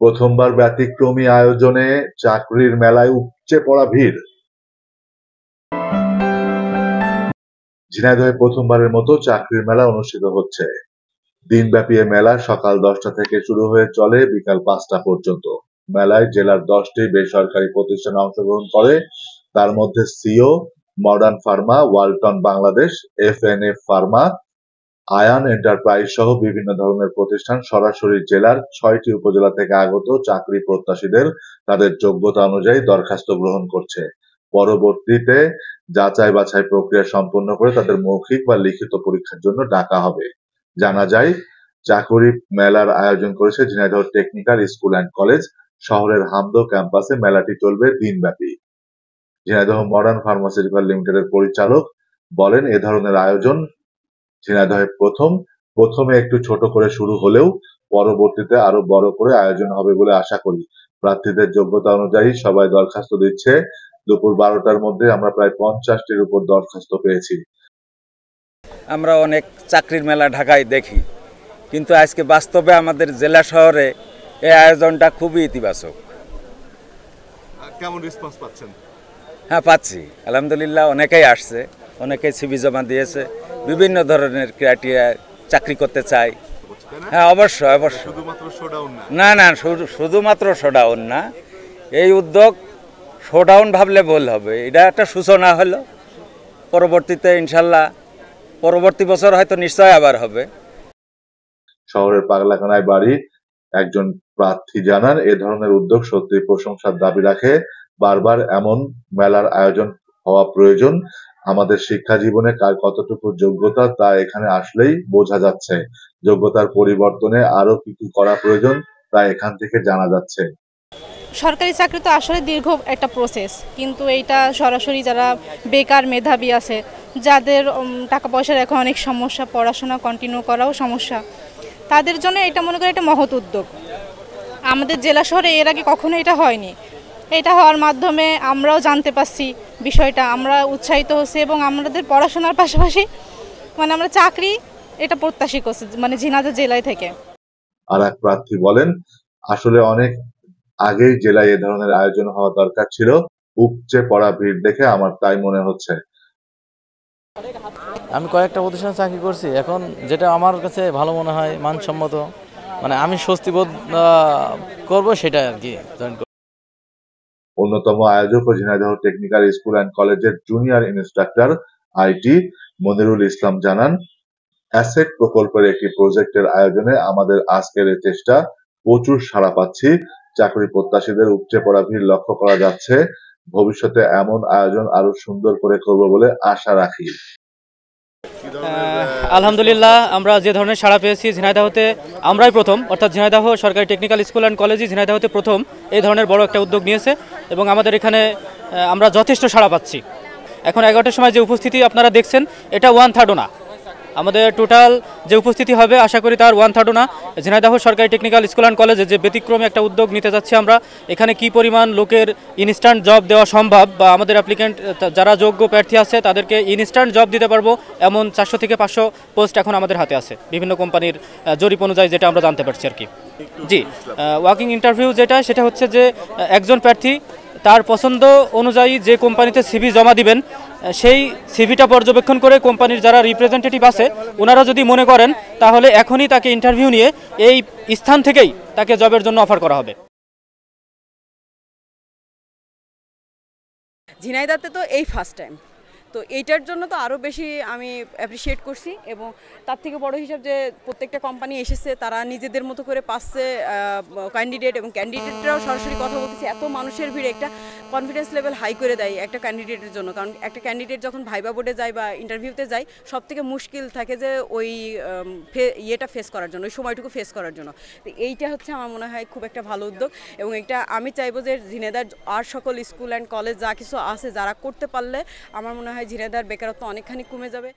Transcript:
প্রথমবার ব্যতিক্রমী আয়োজনে চাকরির মেলায় উপচে পড়া ভিড়। ঝিনাইদহে প্রথমবারের মতো চাকরির মেলা অনুষ্ঠিত হচ্ছে। দিনব্যাপী এ মেলা সকাল 10টা থেকে শুরু হয়ে চলে বিকাল 5টা পর্যন্ত। মেলায় জেলার 10টি বেসরকারি প্রতিষ্ঠান অংশগ্রহণ করে। তার মধ্যে সিও, modern pharma, Walton Bangladesh, FNF pharma, Ayan enterprise সহ বিভিন্ন ধরনের প্রতিষ্ঠান সরাসরি জেলার 6টি উপজেলা থেকে আগত চাকরি প্রত্যাশীদের তাদের যোগ্যতা অনুযায়ী দরখাস্ত গ্রহণ করছে। পরবর্তীতে যাচাই বাছাই প্রক্রিয়া সম্পন্ন করে তাদের মৌখিক বা লিখিত পরীক্ষার জন্য ডাকা হবে। জানা যায়, চাকরি মেলার আয়োজন করেছে Jhenaidah technical school and college. শহরের হামদো ক্যাম্পাসে মেলাটি চলবে দিনব্যাপী। ঝিনাইদহ মডার্ন ফার্মাসিউটিক্যাল লিমিটেডের পরিচালক বলেন, এ ধরনের আয়োজন ঝিনাইদহে প্রথমে একটু ছোট করে শুরু হলেও পরবর্তীতে আরো বড় করে আয়োজন হবে বলে আশা করি। প্রার্থীদের যোগ্যতা অনুযায়ী সবাই দরখাস্ত দিচ্ছে। দুপুর 12টার মধ্যে আমরা প্রায় 50টির উপর দরখাস্ত পেয়েছি। আমরা অনেক চাকরির মেলা ঢাকায় দেখি, কিন্তু আজকে বাস্তবে আমাদের জেলা শহরে এই আয়োজনটা খুবই ইতিবাচক। কেমন রেসপন্স পাচ্ছেন? হ্যাঁ, পাচ্ছি, আলহামদুলিল্লাহ। অনেকেই আসছে, অনেকেই সিভি জমা দিয়েছে, বিভিন্ন ধরনের ক্রাইটেরিয়া চাকরি করতে চায়। হ্যাঁ, অবশ্যই অবশ্যই। শুধুমাত্র শোডাউন না না, শুধুমাত্র শোডাউন না। এই উদ্যোগ শোডাউন ভাবলে ভুল হবে। এটা একটা সূচনা হলো, পরবর্তীতে ইনশাল্লাহ পরবর্তী বছর হয়তো নিশ্চয় আবার হবে। শহরের পাগলাখানায় বাড়ি একজন প্রার্থী জানান, এ ধরনের উদ্যোগ সত্যি প্রশংসার দাবি রাখে। বারবার এমন মেলার আয়োজন হওয়া প্রয়োজন। আমাদের শিক্ষা জীবনে কার কতটুকু যোগ্যতা তা এখানে আসলেই বোঝা যাচ্ছে। যোগ্যতার পরিবর্তনে আরো কি কি করা প্রয়োজন তা এখান থেকে জানা যাচ্ছে। সরকারি চাকরি তো আসলে দীর্ঘ একটা প্রসেস, কিন্তু এইটা সরাসরি যারা বেকার মেধাবী আছে, যাদের টাকা পয়সার এখন অনেক সমস্যা, পড়াশোনা কন্টিনিউ করাও সমস্যা, তাদের জন্য এটা মনে করি একটা মহৎ উদ্যোগ। আমাদের জেলা শহরে এর আগে কখনো এটা হয়নি। এটা হওয়ার মাধ্যমে আমরাও জানতে পারছি বিষয়টা, আমরা উৎসাহিত হচ্ছি এবং আমাদের পড়াশোনার পাশাপাশি আমরা চাকরি এটা প্রত্যাশী করছি ঝিনাইদহ জেলায় থেকে। আর এক প্রার্থী বলেন, আসলে অনেক আগেই জেলায় এ ধরনের আয়োজন হওয়া দরকার ছিল। উপচে পড়া ভিড় দেখে আমার তাই মনে হচ্ছে। আমি কয়েকটা প্রতিষ্ঠানে চাকরি করছি, এখন যেটা আমার কাছে ভালো মনে হয়, মানসম্মত, আমি স্বস্তিবোধ করব সেটা আর কি। অন্যতম আয়োজক ও ঝিনাইদহ টেকনিক্যাল স্কুল অ্যান্ড কলেজের জুনিয়র ইন্সট্রাক্টর আইটি মনিরুল ইসলাম জানান, অ্যাসেট প্রকল্পের একটি প্রজেক্টের আয়োজনে আমাদের আজকের এই চেষ্টা প্রচুর সাড়া পাচ্ছি। চাকরি প্রত্যাশীদের উপচে পড়া ভিড় লক্ষ্য করা যাচ্ছে। ভবিষ্যতে এমন আয়োজন আরো সুন্দর করে করব বলে আশা রাখি। আলহামদুলিল্লাহ, আমরা যে ধরনের সাড়া পেয়েছি ঝিনাইদহতে আমরাই প্রথম, অর্থাৎ ঝিনাইদহ সরকারি টেকনিক্যাল স্কুল অ্যান্ড কলেজই ঝিনাইদহতে প্রথম এই ধরনের বড় একটা উদ্যোগ নিয়েছে এবং আমাদের এখানে আমরা যথেষ্ট সাড়া পাচ্ছি। এখন 11টার সময় যে উপস্থিতি আপনারা দেখছেন, এটা 1/3 না। আমাদের টোটাল যে উপস্থিতি হবে আশা করি তার 1/3 না। ঝিনাইদহ সরকারি টেকনিক্যাল স্কুল অ্যান্ড কলেজে যে ব্যতিক্রমী একটা উদ্যোগ নিতে যাচ্ছি আমরা, এখানে কি পরিমাণ লোকের ইনস্ট্যান্ট জব দেওয়া সম্ভব, বা আমাদের অ্যাপ্লিকেন্ট যারা যোগ্য প্রার্থী আছে তাদেরকে ইনস্ট্যান্ট জব দিতে পারবো, এমন 400 থেকে 500 পোস্ট এখন আমাদের হাতে আছে বিভিন্ন কোম্পানির জরিপ অনুযায়ী, যেটা আমরা জানতে পারছি আর কি। জি, ওয়ার্কিং ইন্টারভিউ সেটা হচ্ছে যে একজন প্রার্থী তার পছন্দ অনুযায়ী যে কোম্পানিতে সিভি জমা দিবেন, সেই সিভিটা পর্যবেক্ষণ করে কোম্পানির যারা রিপ্রেজেন্টেটিভ আছে ওনারা যদি মনে করেন, তাহলে এখনই তাকে ইন্টারভিউ নিয়ে এই স্থান থেকেই তাকে জবের জন্য অফার করা হবে। ঝিনাইদহতে তো এই ফার্স্ট টাইম, তো এইটার জন্য তো আরও বেশি আমি অ্যাপ্রিসিয়েট করছি। এবং তার থেকে বড় হিসাব যে প্রত্যেকটা কোম্পানি এসেছে, তারা নিজেদের মতো করে পাচ্ছে ক্যান্ডিডেট, এবং ক্যান্ডিডেটরাও সরাসরি কথা বলতেছে। এত মানুষের ভিড়ে একটা কনফিডেন্স লেভেল হাই করে দেয় একটা ক্যান্ডিডেটের জন্য, কারণ একটা ক্যান্ডিডেট যখন ভাইবা বোর্ডে যায় বা ইন্টারভিউতে যায়, সব থেকে মুশকিল থাকে যে ওই ইয়েটা ফেস করার জন্য, ওই সময়টুকু ফেস করার জন্য। তো এইটা হচ্ছে আমার মনে হয় খুব একটা ভালো উদ্যোগ, এবং এটা আমি চাইবো যে ঝিনাইদহ আর সকল স্কুল অ্যান্ড কলেজ যা কিছু আছে, যারা করতে পারলে আমার মনে হয় ঝিনাইদহের বেকারত্ব অনেকখানি কমে যাবে।